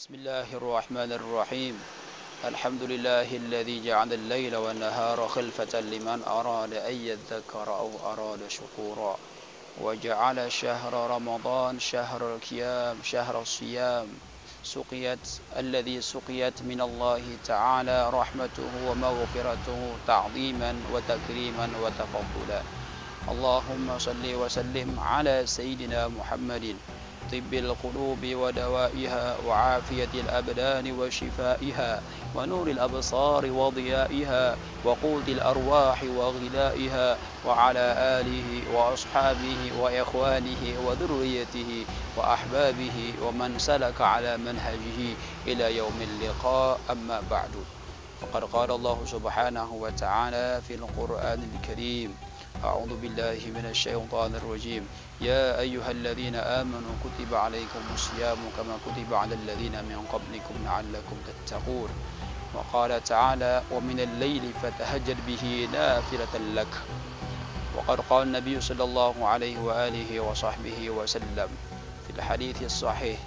بسم الله الرحمن الرحيم. الحمد لله الذي جعل الليل والنهار خلفة لمن أراد أن يذكر أو أراد شكورا، وجعل شهر رمضان شهر القيام شهر الصيام الذي سقيت من الله تعالى رحمته ومغفرته تعظيما وتكريما وتفضلا. اللهم صل وسلم على سيدنا محمد طب القلوب ودوائها وعافية الأبدان وشفائها ونور الأبصار وضيائها وقوت الأرواح وغذائها وعلى آله وأصحابه وإخوانه وذريته وأحبابه ومن سلك على منهجه إلى يوم اللقاء. أما بعد، فقد قال الله سبحانه وتعالى في القرآن الكريم: أعوذ بالله من الشيطان الرجيم. يا أيها الذين آمنوا كتب عليكم الصيام كما كتب على الذين من قبلكم لعلكم تتقون. وقال تعالى: ومن الليل فتهجد به نافلة لك. وقد قال النبي صلى الله عليه وآله وصحبه وسلم في الحديث الصحيح: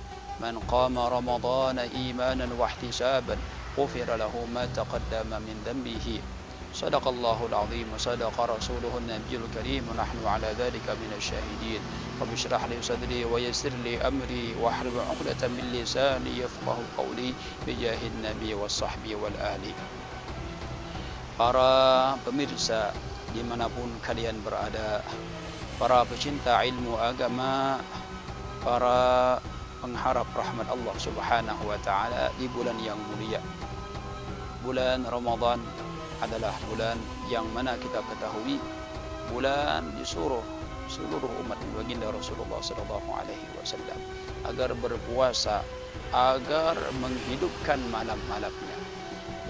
من قام رمضان إيمانا واحتسابا غفر له ما تقدم من ذنبه. صدق الله العظيم وصدق رسوله النبي الكريم ونحن على ذلك من الشاهدين. رب اشرح لي صدري ويسر لي أمري واحلل عقدة من لساني يفقه قولي بجاه النبي والصحبه والآل. Para pemirsa dimanapun kalian berada, para pecinta ilmu agama, para pengharap rahmat Allah Subhanahu wa Ta'ala di bulan yang mulia, bulan Ramadan adalah bulan yang mana kita ketahui bulan disuruh seluruh umat baginda Rasulullah sallallahu alaihi wasallam agar berpuasa, agar menghidupkan malam-malamnya.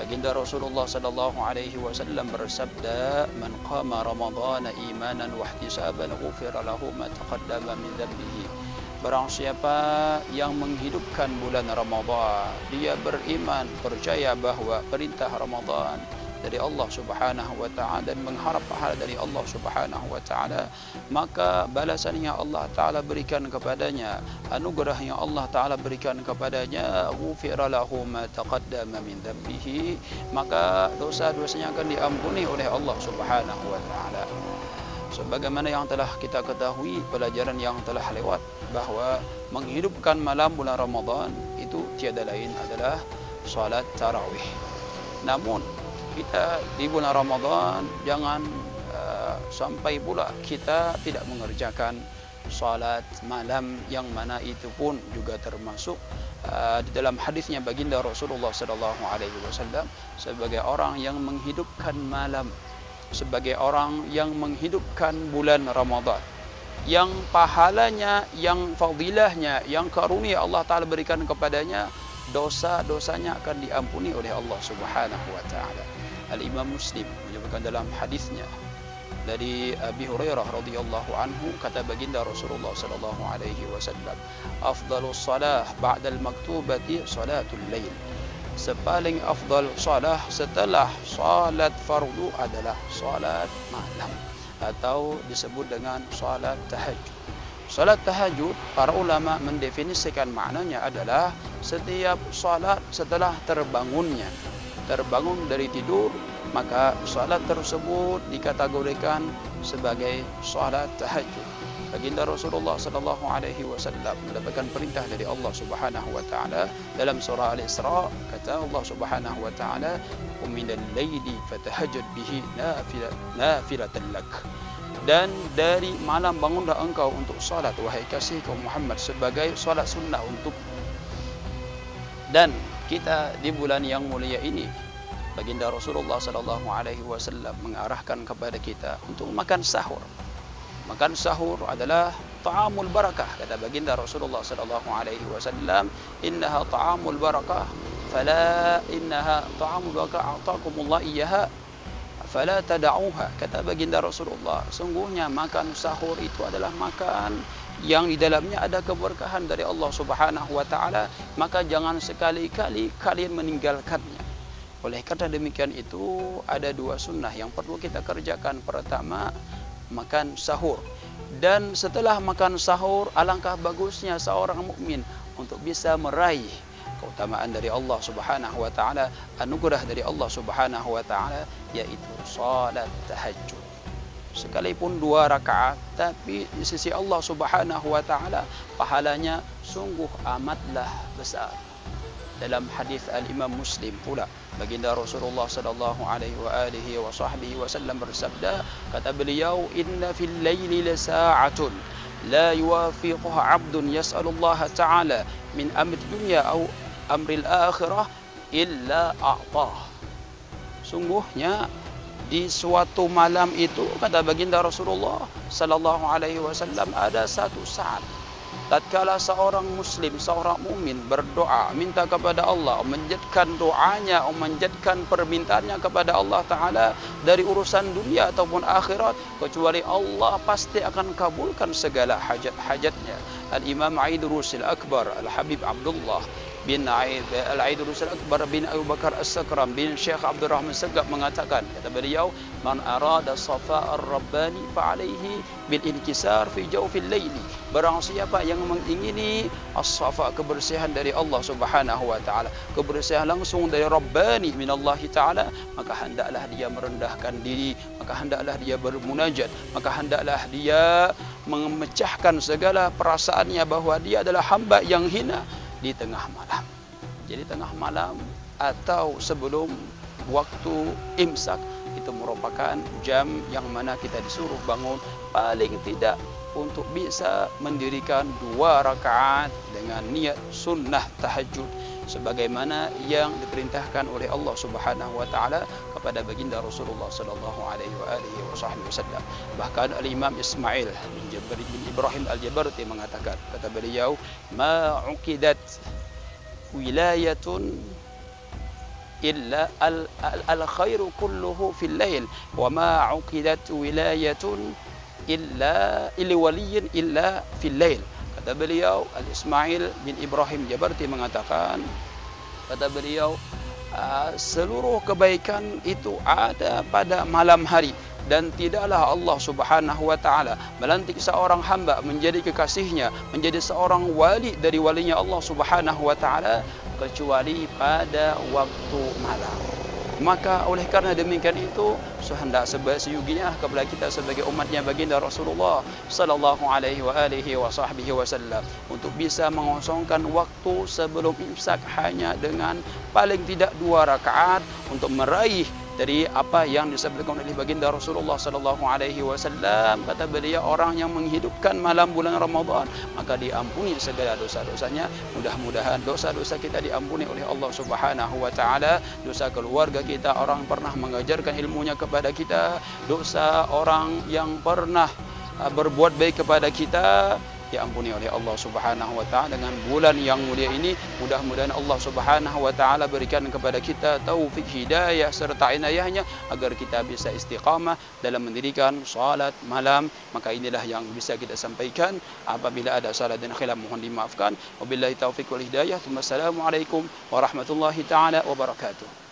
Baginda Rasulullah sallallahu alaihi wasallam bersabda: "Man qama ramadhana imanan wa ihtisaban ghufira lahu ma taqaddama min dhanbihi." Barang siapa yang menghidupkan bulan Ramadan, dia beriman, percaya bahwa perintah Ramadan dari Allah Subhanahu wa Ta'ala dan mengharap pahala dari Allah Subhanahu wa Ta'ala, maka balasan yang Allah Ta'ala berikan kepadanya, anugerah yang Allah Ta'ala berikan kepadanya, ghufira lahu ma taqaddama min dhanbihi, maka dosa-dosanya akan diampuni oleh Allah Subhanahu wa Ta'ala. Sebagaimana yang telah kita ketahui pelajaran yang telah lewat, bahwa menghidupkan malam bulan Ramadan itu tiada lain adalah salat tarawih. Namun kita di bulan Ramadan jangan sampai pula kita tidak mengerjakan salat malam, yang mana itu pun juga termasuk di dalam hadisnya baginda Rasulullah sallallahu alaihi wasallam sebagai orang yang menghidupkan malam, sebagai orang yang menghidupkan bulan Ramadan, yang pahalanya, yang fadilahnya, yang karunia Allah Ta'ala berikan kepadanya, dosa-dosanya akan diampuni oleh Allah Subhanahu wa Ta'ala. Al-Imam Muslim menyebutkan dalam hadisnya dari Abi Hurairah radhiyallahu anhu, kata baginda Rasulullah sallallahu alaihi wasallam: "Afdhalus salah ba'dal maktubati salatul lail." Sepaling afdal salah setelah salat fardu adalah salat malam, atau disebut dengan salat tahajud. Salat tahajud, para ulama mendefinisikan maknanya adalah setiap salat setelah terbangun dari tidur, maka salat tersebut dikategorikan sebagai salat tahajud. Baginda Rasulullah sallallahu alaihi wasallam mendapatkan perintah dari Allah Subhanahu wa Ta'ala dalam surah Al-Isra, kata Allah Subhanahu wa Ta'ala: "Wa minal laili fatahajjad bihi nafilatan lak." Dan dari malam bangunlah engkau untuk salat, wahai kasihku Muhammad, sebagai salat sunnah untuk. Dan kita di bulan yang mulia ini, baginda Rasulullah sallallahu alaihi wasallam mengarahkan kepada kita untuk makan sahur. Makan sahur adalah ta'amul barakah, kata baginda Rasulullah sallallahu alaihi wasallam: "Innaha ta'amul barakah, fala innaha ta'amul barakah ataakumullah iyyaha fala tad'uha." Kata baginda Rasulullah, sungguhnya makan sahur itu adalah makan yang di dalamnya ada keberkahan dari Allah Subhanahu wa Ta'ala, maka jangan sekali-kali kalian meninggalkannya. Oleh karena demikian itu, ada dua sunnah yang perlu kita kerjakan. Pertama, makan sahur. Dan setelah makan sahur, alangkah bagusnya seorang mukmin untuk bisa meraih keutamaan dari Allah Subhanahu wa taala, anugerah dari Allah Subhanahu wa taala, yaitu salat tahajud. Sekalipun 2 rakaat, tapi di sisi Allah Subhanahu wa taala pahalanya sungguh amatlah besar. Dalam hadis Al-Imam Muslim pula, baginda Rasulullah sallallahu alaihi wasallam bersabda, kata beliau, inna fil laili lasa'atun la yuwafiquha 'abdun yas'alullah ta'ala min amri dunya aw amril akhirah illa a'tah. Sungguhnya di suatu malam itu, kata baginda Rasulullah sallallahu alaihi wasallam, ada satu saat tatkala seorang muslim, seorang mukmin berdoa, minta kepada Allah, menjadikan doanya, menjadikan permintaannya kepada Allah taala dari urusan dunia ataupun akhirat, kecuali Allah pasti akan kabulkan segala hajat-hajatnya. Al-Imam Aidrus Al-Akbar Al-Habib Abdullah bin Al-Aidrus Al-Akbar bin Abu Bakar As-Sakram bin Syekh Abdul Rahman Segap mengatakan, kata beliau, man arada safa ar-rabbani fa alaihi bil inkisar fi jawfil laili. Barang siapa yang mengingini as-safa, kebersihan dari Allah Subhanahu wa taala, kebersihan langsung dari Rabbani minallah taala, maka hendaklah dia merendahkan diri, maka hendaklah dia bermunajat, maka hendaklah dia memecahkan segala perasaannya bahwa dia adalah hamba yang hina di tengah malam. Jadi tengah malam atau sebelum waktu imsak itu merupakan jam yang mana kita disuruh bangun paling tidak untuk bisa mendirikan 2 rakaat dengan niat sunnah tahajud sebagaimana yang diperintahkan oleh Allah Subhanahu wa taala kepada baginda Rasulullah sallallahu alaihi wasallam. Bahkan Al-Imam Ismail bin Ibrahim Al-Jabarti mengatakan, kata beliau, ma uqidat wilayatun illa al-khairu kulluhu fil lail wa ma uqidat wilayatun illa waliyin illa fil lail. Kata beliau, Al-Ismail bin Ibrahim Jabarti mengatakan, kata beliau, seluruh kebaikan itu ada pada malam hari, dan tidaklah Allah Subhanahu wa taala melantik seorang hamba menjadi kekasihnya, menjadi seorang wali dari walinya Allah Subhanahu wa taala kecuali pada waktu malam. Maka oleh karena demikian itu, sehendak seyuginya kepada kita sebagai umatnya baginda Rasulullah sallallahu alaihi wasallam untuk bisa mengosongkan waktu sebelum imsak hanya dengan paling tidak 2 rakaat untuk meraih dari apa yang disebutkan oleh baginda Rasulullah sallallahu alaihi wasallam. Kata beliau, orang yang menghidupkan malam bulan Ramadan maka diampuni segala dosa-dosanya. Mudah-mudahan dosa-dosa kita diampuni oleh Allah Subhanahu wa taala, dosa keluarga kita, orang pernah mengajarkan ilmunya kepada kita, dosa orang yang pernah berbuat baik kepada kita diampuni oleh Allah Subhanahu wa taala. Dengan bulan yang mulia ini, mudah-mudahan Allah Subhanahu wa taala berikan kepada kita taufik hidayah serta inayahnya agar kita bisa istiqamah dalam mendirikan salat malam. Maka inilah yang bisa kita sampaikan. Apabila ada salah dan khilaf mohon dimaafkan. Wabillahi taufiq wal hidayah. Wassalamualaikum warahmatullahi taala wabarakatuh.